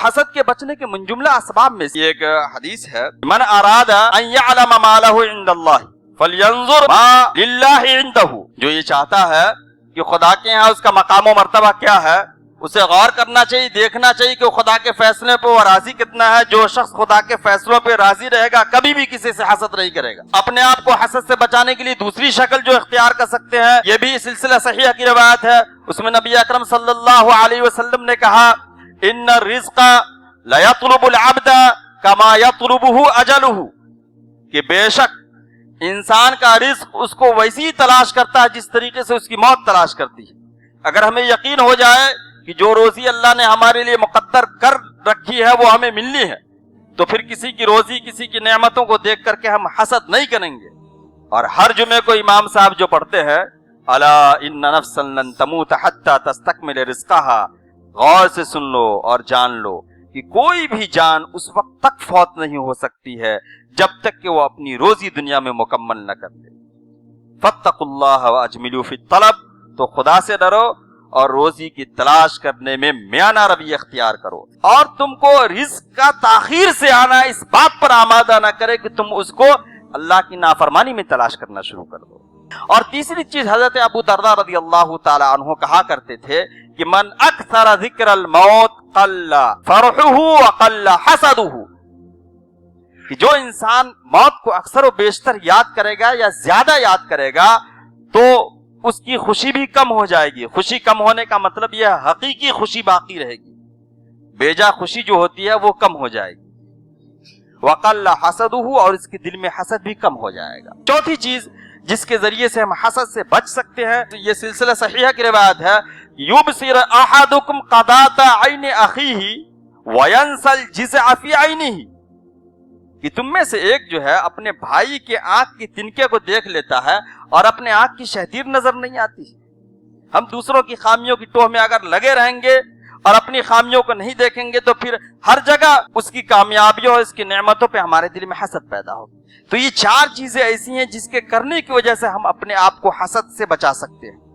حسد کے بچنے کے منجملہ اسباب میں سے ایک حدیث ہے، من اراد ان یعلم ما له عند اللہ فلینظر ما للہ عنده، جو یہ چاہتا ہے کہ خدا کے ہاں اس کا مقام و مرتبہ کیا ہے، اسے غور کرنا چاہیے، دیکھنا چاہیے کہ خدا کے فیصلے پہ وہ راضی کتنا ہے۔ جو شخص خدا کے فیصلوں پہ راضی رہے گا کبھی بھی کسی سے حسد نہیں کرے گا۔ اپنے آپ کو حسد سے بچانے کے لیے دوسری شکل جو اختیار کر سکتے ہیں، یہ بھی سلسلہ صحیحہ کی روایت ہے، اس میں نبی اکرم صلی اللہ علیہ وسلم نے کہا ان الرزق لیطلب العبد کما یطلبہ اجلہ، کہ بے شک انسان کا رزق اس کو ویسی تلاش کرتا ہے جس طریقے سے اس کی موت تلاش کرتی ہے۔ اگر ہمیں یقین ہو جائے کہ جو روزی اللہ نے ہمارے لیے مقدر کر رکھی ہے وہ ہمیں ملنی ہے، تو پھر کسی کی روزی، کسی کی نعمتوں کو دیکھ کر کے ہم حسد نہیں کریں گے۔ اور ہر جمعے کو امام صاحب جو پڑھتے ہیں الا ان نفسا لن تموت حتی تستکمل رزقها، غور سے سن لو اور جان لو کہ کوئی بھی جان اس وقت تک فوت نہیں ہو سکتی ہے جب تک کہ وہ اپنی روزی دنیا میں مکمل نہ کر لے۔ فاتقوا اللہ واجملوا فی الطلب، تو خدا سے ڈرو اور روزی کی تلاش کرنے میں میانہ روی اختیار کرو، اور تم کو رزق کا تاخیر سے آنا اس بات پر آمادہ نہ کرے کہ تم اس کو اللہ کی نافرمانی میں تلاش کرنا شروع کر دو۔ اور تیسری چیز حضرت ابو درداء رضی اللہ تعالی عنہ کہا کرتے تھے کہ من اکثر ذکر الموت قل فرحہ وقل حسدہ، کہ جو انسان موت کو اکثر و بیشتر یاد کرے گا یا زیادہ یاد کرے گا تو اس کی خوشی بھی کم ہو جائے گی۔ خوشی کم ہونے کا مطلب یہ ہے حقیقی خوشی باقی رہے گی، بیجا خوشی جو ہوتی ہے وہ کم ہو جائے گی۔ وقل حسدہ، اور اس کے دل میں حسد بھی کم ہو جائے گا۔ چوتھی چیز جس کے ذریعے سے ہم حسد سے بچ سکتے ہیں، یہ سلسلہ صحیحہ کی روایت ہے، یبصر احدکم قضاۃ عین اخیہ وینسی الجزع فی عینہ، کہ تم میں سے ایک جو ہے اپنے بھائی کے آنکھ کی تنکے کو دیکھ لیتا ہے اور اپنے آنکھ کی شہدیر نظر نہیں آتی۔ ہم دوسروں کی خامیوں کی ٹوہ میں اگر لگے رہیں گے اور اپنی خامیوں کو نہیں دیکھیں گے تو پھر ہر جگہ اس کی کامیابیوں اور اس کی نعمتوں پہ ہمارے دل میں حسد پیدا ہوگی۔ تو یہ چار چیزیں ایسی ہیں جس کے کرنے کی وجہ سے ہم اپنے آپ کو حسد سے بچا سکتے ہیں۔